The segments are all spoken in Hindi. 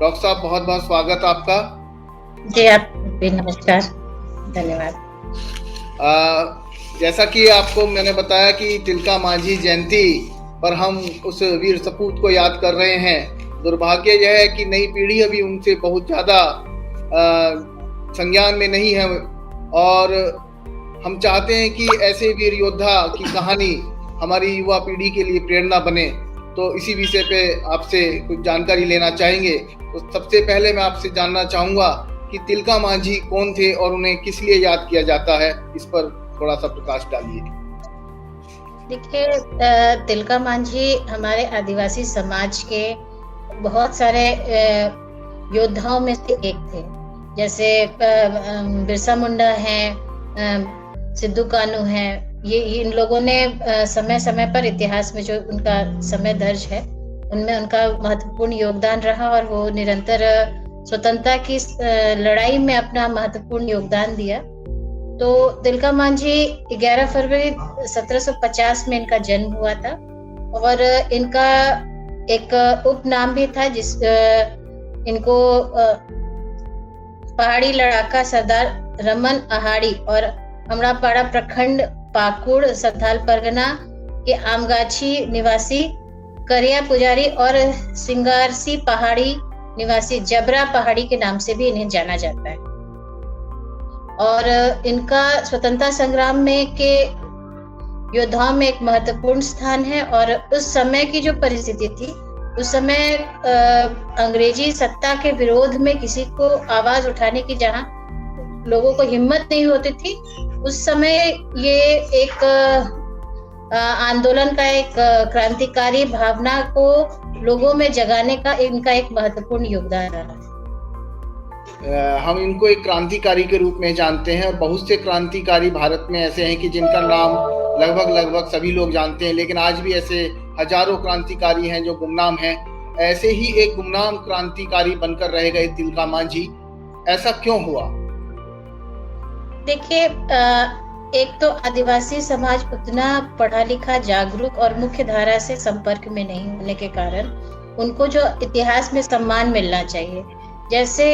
डॉक्टर साहब, बहुत बहुत स्वागत आपका। जी, आप भी नमस्कार, धन्यवाद। जैसा कि आपको मैंने बताया कि तिलका मांझी जयंती पर हम उस वीर सपूत को याद कर रहे हैं। दुर्भाग्य यह है कि नई पीढ़ी अभी उनसे बहुत ज़्यादा संज्ञान में नहीं है और हम चाहते हैं कि ऐसे वीर योद्धा की कहानी हमारी युवा पीढ़ी के लिए प्रेरणा बने। तो इसी विषय पे आपसे कुछ जानकारी लेना चाहेंगे। तो सबसे पहले मैं आपसे जानना चाहूँगा कि तिलका मांझी कौन थे और उन्हें किस लिए याद किया जाता है, इस पर थोड़ा सा प्रकाश डालिए। देखिए, तिलका मांझी हमारे आदिवासी समाज के बहुत सारे योद्धाओं में से एक थे। जैसे बिरसा मुंडा हैं, सिद्धू कान्हू हैं। ये इन लोगों ने समय समय पर इतिहास में जो उनका समय दर्ज है उनमें उनका महत्वपूर्ण योगदान रहा और वो निरंतर स्वतंत्रता की लड़ाई में अपना महत्वपूर्ण योगदान दिया। तो तिलका मांझी 11 फरवरी 1750 में इनका जन्म हुआ था और इनका एक उपनाम भी था जिस इनको पहाड़ी लड़ाका सरदार रमन अहाड़ी और अमड़ापाड़ा प्रखंड पाकुड़ संथाल परगना के आमगाछी निवासी करिया पुजारी और सिंगारसी पहाड़ी निवासी जबरा पहाड़ी के नाम से भी इन्हें जाना जाता है। और इनका स्वतंत्रता संग्राम में के योद्धाओं में एक महत्वपूर्ण स्थान है। और उस समय की जो परिस्थिति थी, उस समय अंग्रेजी सत्ता के विरोध में किसी को आवाज उठाने की जहां लोगों को हिम्मत नहीं होती थी, उस समय ये एक आंदोलन का एक क्रांतिकारी भावना को लोगों में जगाने का इनका एक महत्वपूर्ण योगदान रहा। हम इनको एक क्रांतिकारी के रूप में जानते हैं और बहुत से क्रांतिकारी भारत में ऐसे हैं कि जिनका नाम लगभग सभी लोग जानते हैं, लेकिन आज भी ऐसे हजारों क्रांतिकारी हैं जो गुमनाम हैं। ऐसे ही एक गुमनाम क्रांतिकारी बनकर रह गए तिलका मांझी। ऐसा क्यों हुआ? देखिए, एक तो आदिवासी समाज उतना पढ़ा लिखा, जागरूक और मुख्य धारा से संपर्क में नहीं होने के कारण उनको जो इतिहास में सम्मान मिलना चाहिए, जैसे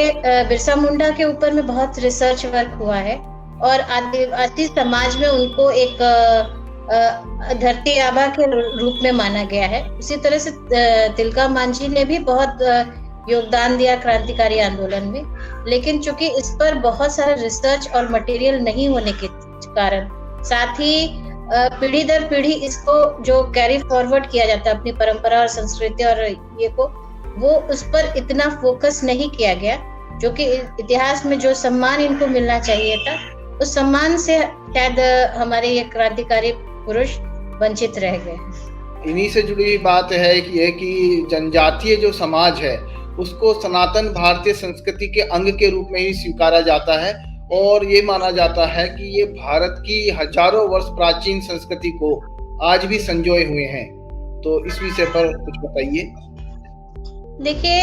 बिरसा मुंडा के ऊपर में बहुत रिसर्च वर्क हुआ है और आदिवासी समाज में उनको एक धरती आबा के रूप में माना गया है। उसी तरह से तिलका मांझी ने भी बहुत योगदान दिया क्रांतिकारी आंदोलन में, लेकिन चूंकि इस पर बहुत सारा रिसर्च और मटेरियल नहीं होने के कारण, साथ ही पीढ़ी दर पीढ़ी इसको जो कैरी फॉरवर्ड किया जाता है अपनी परंपरा और संस्कृति और ये को, वो उस पर इतना फोकस नहीं किया गया, जो कि इतिहास में जो सम्मान इनको मिलना चाहिए था उस सम्मान से शायद हमारे ये क्रांतिकारी पुरुष वंचित रह गए। इन्हीं से जुड़ी हुई बात है कि जनजातीय जो समाज है उसको सनातन भारतीय संस्कृति के अंग के रूप में ही स्वीकारा जाता है और ये माना जाता है कि ये भारत की हजारों वर्ष प्राचीन संस्कृति को आज भी संजोए हुए हैं। तो इस विषय पर कुछ बताइए। देखिए,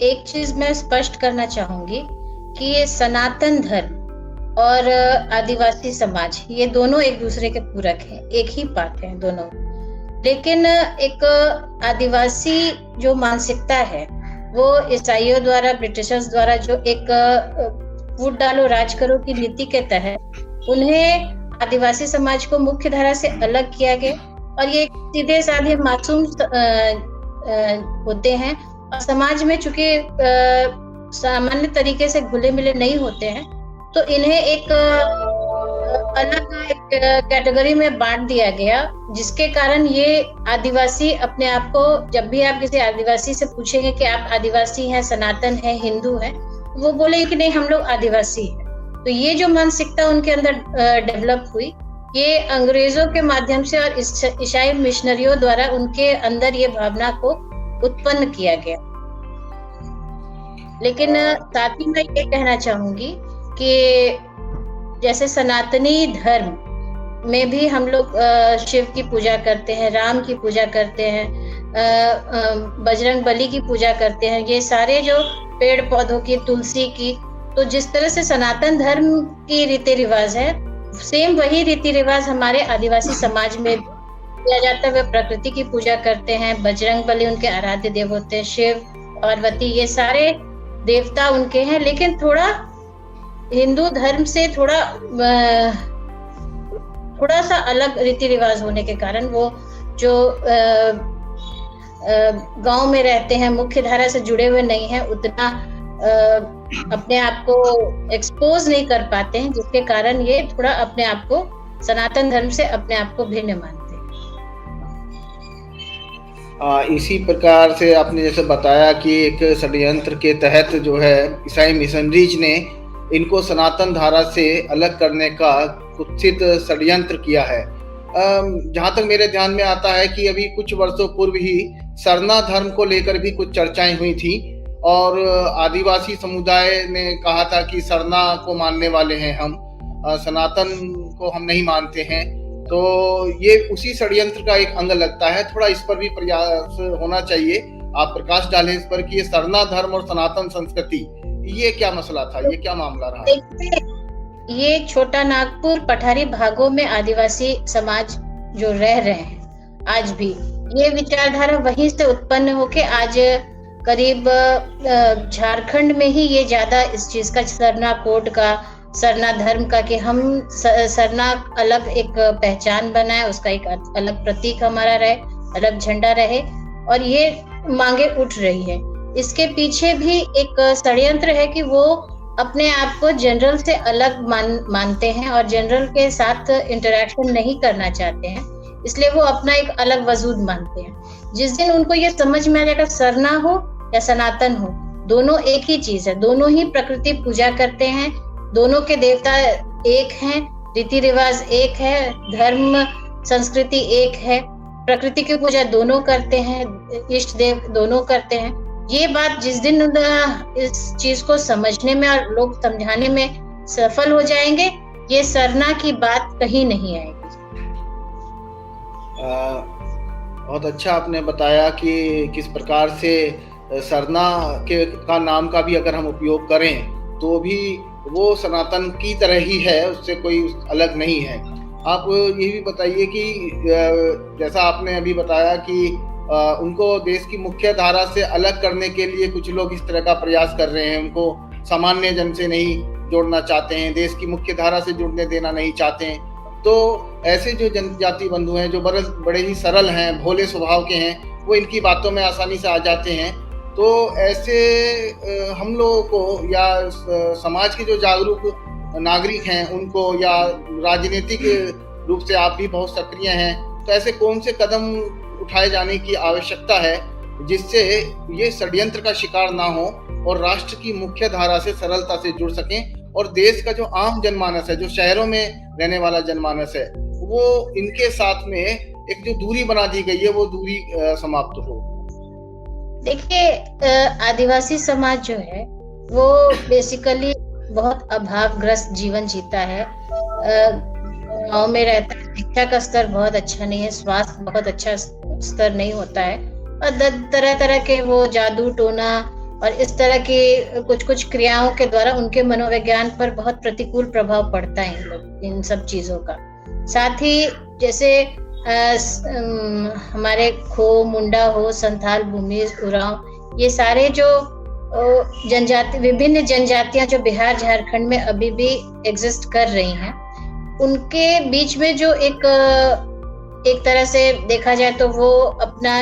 एक चीज मैं स्पष्ट करना चाहूंगी कि ये सनातन धर्म और आदिवासी समाज ये दोनों एक दूसरे के पूरक हैं, एक ही बात है दोनों। लेकिन एक आदिवासी जो मानसिकता है वो ईसाइयों द्वारा, ब्रिटिशर्स द्वारा जो एक फूट डालो राज करो की नीति के तहत उन्हें आदिवासी समाज को मुख्य धारा से अलग किया गया और ये सीधे साधे मासूम होते हैं और समाज में चूंकि सामान्य तरीके से घुले मिले नहीं होते हैं, तो इन्हें एक अलग एक कैटेगरी में बांट दिया गया, जिसके कारण ये आदिवासी अपने आप को, जब भी आप किसी आदिवासी से पूछेंगे कि आप आदिवासी हैं, सनातन हैं, हिंदू हैं, वो बोले कि नहीं हम लोग आदिवासी हैं। तो ये जो मानसिकता उनके अंदर डेवलप हुई, ये अंग्रेजों के माध्यम से और ईसाई मिशनरियों द्वारा उनके अंदर ये भावना को उत्पन्न किया गया। लेकिन साथ ही मैं ये कहना चाहूंगी कि जैसे सनातनी धर्म में भी हम लोग शिव की पूजा करते हैं, राम की पूजा करते हैं, बजरंग बली की पूजा करते हैं, ये सारे जो पेड़ पौधों की, तुलसी की, तो जिस तरह से सनातन धर्म की रीति रिवाज है, सेम वही रीति रिवाज हमारे आदिवासी समाज में किया जाता है। वे प्रकृति की पूजा करते हैं, बजरंग बली उनके आराध्य देव होते हैं, शिव पार्वती, ये सारे देवता उनके हैं, लेकिन थोड़ा हिंदू धर्म से थोड़ा सा अलग रीति रिवाज होने के कारण वो जो गांव में रहते हैं, मुख्य धारा से जुड़े हुए नहीं हैं, उतना अपने आप को एक्सपोज नहीं कर पाते हैं, जिसके कारण ये थोड़ा अपने आप को सनातन धर्म से अपने आप को भिन्न मानते हैं। इसी प्रकार से आपने जैसे बताया कि एक षड्यंत्र के तहत जो है ईसाई मिशनरीज ने इनको सनातन धारा से अलग करने का कुत्सित षड्यंत्र किया है। जहाँ तक मेरे ध्यान में आता है कि अभी कुछ वर्षों पूर्व ही सरना धर्म को लेकर भी कुछ चर्चाएं हुई थी और आदिवासी समुदाय ने कहा था कि सरना को मानने वाले हैं हम, सनातन को हम नहीं मानते हैं। तो ये उसी षड्यंत्र का एक अंग लगता है। थोड़ा इस पर भी प्रयास होना चाहिए, आप प्रकाश डालें इस पर कि ये सरना धर्म और सनातन संस्कृति, ये क्या मसला था, ये क्या मामला रहा है? ये छोटा नागपुर पठारी भागों में आदिवासी समाज जो रह रहे हैं आज भी, ये विचारधारा वहीं से उत्पन्न होके आज करीब झारखंड में ही ये ज्यादा इस चीज का, सरना कोड का, सरना धर्म का, कि हम सरना अलग एक पहचान बनाए, उसका एक अलग प्रतीक हमारा रहे, अलग झंडा रहे, और ये मांगे उठ रही है। इसके पीछे भी एक षड्यंत्र है कि वो अपने आप को जनरल से अलग मानते हैं और जनरल के साथ इंटरेक्शन नहीं करना चाहते हैं, इसलिए वो अपना एक अलग वजूद मानते हैं। जिस दिन उनको ये समझ में आ जाएगा सरना हो या सनातन हो, दोनों एक ही चीज है, दोनों ही प्रकृति पूजा करते हैं, दोनों के देवता एक हैं, रीति रिवाज एक है, धर्म संस्कृति एक है, प्रकृति की पूजा दोनों करते हैं, इष्ट देव दोनों करते हैं। ये बात जिस दिन इस चीज को समझने में और लोग समझाने में सफल हो जाएंगे, ये सरना की बात कहीं नहीं आएगी। बहुत अच्छा आपने बताया कि किस प्रकार से सरना का नाम का भी अगर हम उपयोग करें तो भी वो सनातन की तरह ही है, उससे कोई अलग नहीं है। आप ये भी बताइए कि जैसा आपने अभी बताया कि उनको देश की मुख्य धारा से अलग करने के लिए कुछ लोग इस तरह का प्रयास कर रहे हैं, उनको सामान्य जन से नहीं जोड़ना चाहते हैं, देश की मुख्य धारा से जुड़ने देना नहीं चाहते हैं। तो ऐसे जो जनजाति बंधु हैं जो बड़े ही सरल हैं, भोले स्वभाव के हैं, वो इनकी बातों में आसानी से आ जाते हैं। तो ऐसे हम लोगों को या समाज के जो जागरूक नागरिक हैं उनको, या राजनीतिक रूप से आप भी बहुत सक्रिय हैं, तो ऐसे कौन से कदम उठाए जाने की आवश्यकता है जिससे ये षड्यंत्र का शिकार ना हो और राष्ट्र की मुख्य धारा से सरलता से जुड़ सकें और देश का जो आम जनमानस है, जो शहरों में रहने वाला जनमानस है, वो इनके साथ में एक जो दूरी बना दी गई है वो दूरी समाप्त हो। देखिए, आदिवासी समाज जो है वो बेसिकली बहुत अभावग्रस्त जीवन जीता है। गांव में रहता है, शिक्षा का स्तर बहुत अच्छा नहीं है, स्वास्थ्य बहुत अच्छा स्तर नहीं होता है, और तरह तरह के वो जादू टोना और इस तरह की कुछ क्रियाओं के द्वारा उनके मनोविज्ञान पर बहुत प्रतिकूल प्रभाव पड़ता है इन सब चीजों का। साथ ही जैसे हमारे खो, मुंडा हो, संथाल, भूमि, उरांव, ये सारे जो जनजाति, विभिन्न जनजातियां जो बिहार झारखंड में अभी भी एग्जिस्ट कर रही हैं, उनके बीच में जो एक तरह से देखा जाए तो वो अपना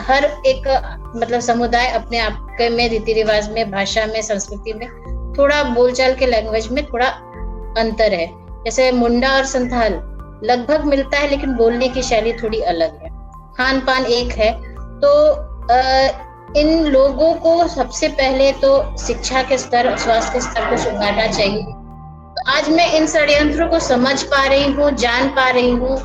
हर एक मतलब समुदाय अपने आप के में रीति रिवाज में, भाषा में, संस्कृति में थोड़ा बोलचाल के लैंग्वेज में थोड़ा अंतर है। जैसे मुंडा और संथाल लगभग मिलता है लेकिन बोलने की शैली थोड़ी अलग है, खान पान एक है। तो इन लोगों को सबसे पहले तो शिक्षा के स्तर, स्वास्थ्य के स्तर को सुधारना चाहिए। तो आज मैं इन षड्यंत्रों को समझ पा रही हूँ, जान पा रही हूँ,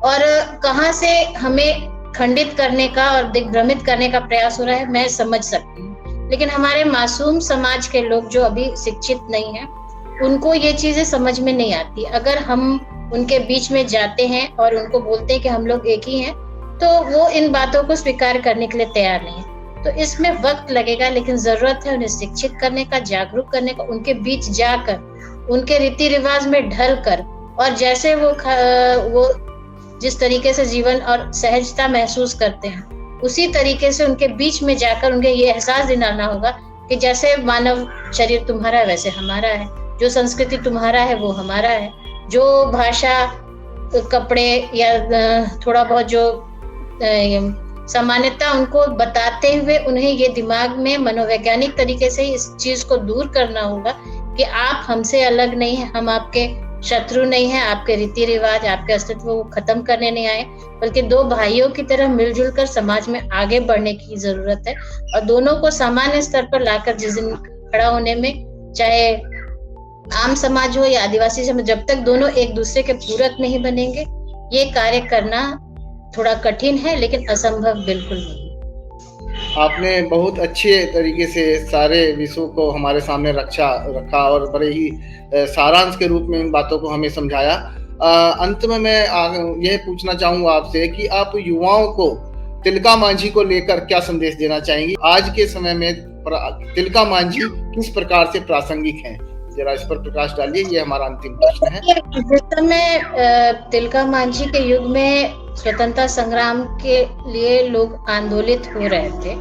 और कहाँ से हमें खंडित करने का और दिग्भ्रमित करने का प्रयास हो रहा है मैं समझ सकती हूँ। लेकिन हमारे मासूम समाज के लोग जो अभी शिक्षित नहीं हैं, उनको ये चीजें समझ में नहीं आती। अगर हम उनके बीच में जाते हैं और उनको बोलते हैं कि हम लोग एक ही हैं, तो वो इन बातों को स्वीकार करने के लिए तैयार नहीं है। तो इसमें वक्त लगेगा, लेकिन जरूरत है उन्हें शिक्षित करने का, जागरूक करने का, उनके बीच जाकर, उनके रीति रिवाज में ढल कर, और जैसे वो जिस तरीके से जीवन और सहजता महसूस करते हैं उसी तरीके से उनके बीच में जाकर उन्हें ये एहसास दिलाना होगा कि जैसे मानव शरीर तुम्हारा है वैसे हमारा है, जो संस्कृति तुम्हारा है वो हमारा है, जो भाषा, कपड़े या थोड़ा बहुत जो सामान्यता उनको बताते हुए उन्हें ये दिमाग में मनोवैज्ञानिक तरीके से इस चीज को दूर करना होगा कि आप हमसे अलग नहीं है, हम आपके शत्रु नहीं है, आपके रीति रिवाज, आपके अस्तित्व को खत्म करने नहीं आए, बल्कि दो भाइयों की तरह मिलजुल कर समाज में आगे बढ़ने की जरूरत है। और दोनों को सामान्य स्तर पर लाकर जिस दिन खड़ा होने में, चाहे आम समाज हो या आदिवासी समाज, जब तक दोनों एक दूसरे के पूरक नहीं बनेंगे ये कार्य करना थोड़ा कठिन है, लेकिन असंभव बिल्कुल नहीं। आपने बहुत अच्छे तरीके से सारे विषयों को हमारे सामने रखा और बड़े ही सारांश के रूप में इन बातों को हमें समझाया। अंत में मैं यह पूछना चाहूंगा आपसे कि आप युवाओं को तिलका मांझी को लेकर क्या संदेश देना चाहेंगी? आज के समय में तिलका मांझी किस प्रकार से प्रासंगिक हैं? जरा इस पर प्रकाश डालिए, ये हमारा अंतिम प्रश्न है। जिस समय तिलका मांझी के युग में स्वतंत्रता संग्राम के लिए लोग आंदोलित हो रहे थे,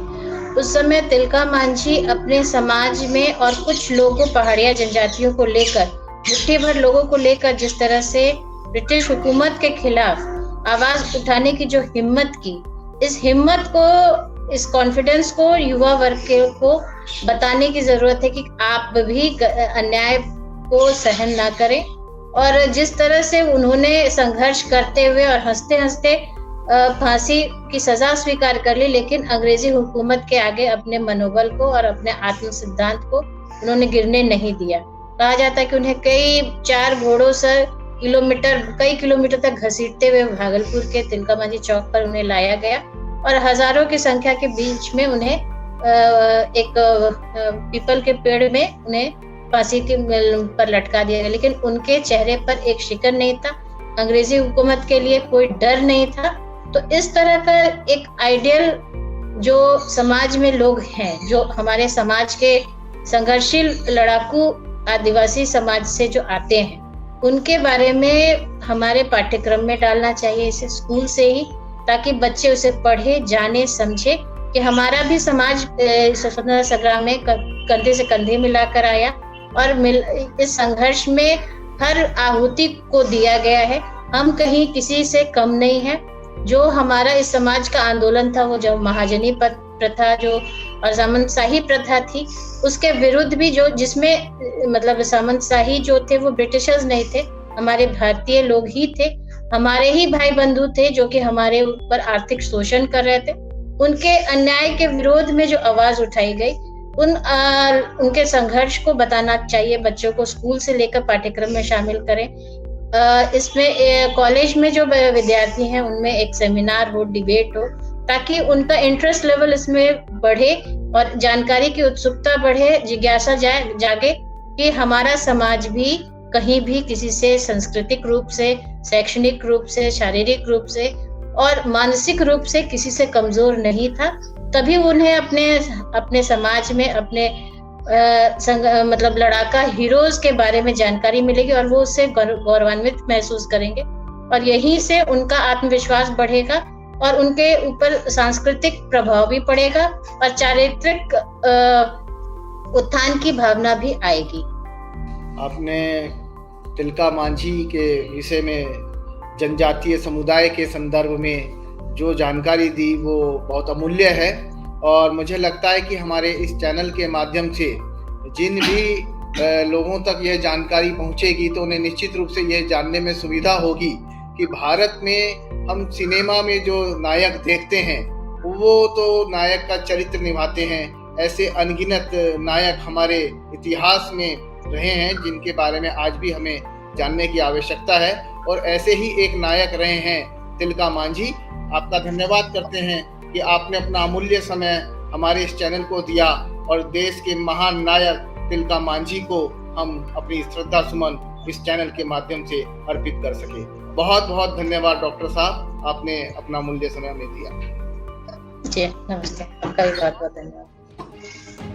उस समय तिलका मांझी अपने समाज में और कुछ लोगों, पहाड़िया जनजातियों को लेकर, मुट्ठी भर लोगों को लेकर जिस तरह से ब्रिटिश हुकूमत के खिलाफ आवाज उठाने की जो हिम्मत की, इस हिम्मत को, इस कॉन्फिडेंस को युवा वर्ग को बताने की जरूरत है कि आप भी अन्याय को सहन ना करें। और जिस तरह से उन्होंने संघर्ष करते हुए और हंसते हंसते फांसी की सजा स्वीकार कर ली, लेकिन अंग्रेजी हुकूमत के आगे अपने मनोबल को और अपने आत्म सिद्धांत को उन्होंने गिरने नहीं दिया। कहा जाता है कि उन्हें कई 4 घोड़ों से कई किलोमीटर तक घसीटते हुए भागलपुर के तिलका मांझी चौक पर उन्हें लाया गया और हजारों की संख्या के बीच में उन्हें एक पीपल के पेड़ में उन्हें फांसी के पर लटका दिया गया, लेकिन उनके चेहरे पर एक शिकन नहीं था, अंग्रेजी हुकूमत के लिए कोई डर नहीं था। तो इस तरह का एक आइडियल जो समाज में लोग हैं, जो हमारे समाज के संघर्षशील लड़ाकू आदिवासी समाज से जो आते हैं, उनके बारे में हमारे पाठ्यक्रम में डालना चाहिए, इसे स्कूल से ही, ताकि बच्चे उसे पढ़े, जाने, समझे कि हमारा भी समाज स्वतंत्रता संग्राम में कंधे से कंधे मिलाकर आया और इस संघर्ष में हर आहुति को दिया गया है। हम कहीं किसी से कम नहीं है। जो हमारा इस समाज का आंदोलन था, वो जब महाजनी प्रथा जो और सामंतशाही प्रथा थी, उसके विरुद्ध भी जो, जिसमें मतलब सामंतशाही जो थे वो ब्रिटिशर्स नहीं थे, हमारे भारतीय लोग ही थे, हमारे ही भाई बंधु थे जो कि हमारे ऊपर आर्थिक शोषण कर रहे थे। उनके अन्याय के विरोध में जो आवाज उठाई गई, उनके संघर्ष को बताना चाहिए बच्चों को, स्कूल से लेकर पाठ्यक्रम में शामिल करें। इसमें कॉलेज में जो विद्यार्थी हैं उनमें एक सेमिनार हो, डिबेट हो, ताकि उनका इंटरेस्ट लेवल इसमें बढ़े और जानकारी की उत्सुकता बढ़े, जिज्ञासा जागे कि हमारा समाज भी कहीं भी किसी से सांस्कृतिक रूप से, शैक्षणिक रूप से, शारीरिक रूप से और मानसिक रूप से किसी से कमजोर नहीं था। तभी उन्हें अपने समाज में अपने मतलब लड़ाका हीरोज के बारे में जानकारी मिलेगी और वो उससे गौरवान्वित महसूस करेंगे और यहीं से उनका आत्मविश्वास बढ़ेगा और उनके ऊपर सांस्कृतिक प्रभाव भी पड़ेगा और चारित्रिक उत्थान की भावना भी आएगी। आपने तिलका मांझी के विषय में, जनजातीय समुदाय के संदर्भ में जो जानकारी दी वो बहुत अमूल्य है और मुझे लगता है कि हमारे इस चैनल के माध्यम से जिन भी लोगों तक यह जानकारी पहुंचेगी तो उन्हें निश्चित रूप से यह जानने में सुविधा होगी कि भारत में हम सिनेमा में जो नायक देखते हैं वो तो नायक का चरित्र निभाते हैं, ऐसे अनगिनत नायक हमारे इतिहास में रहे हैं जिनके बारे में आज भी हमें जानने की आवश्यकता है और ऐसे ही एक नायक रहे हैं तिलका मांझी। आपका धन्यवाद करते हैं कि आपने अपना अमूल्य समय हमारे इस चैनल को दिया और देश के महान नायक तिलका मांझी को हम अपनी श्रद्धा सुमन इस चैनल के माध्यम से अर्पित कर सके। बहुत बहुत धन्यवाद डॉक्टर साहब, आपने अपना अमूल्य समय हमें दिया। जी नमस्ते, आपका भी बहुत बहुत धन्यवाद।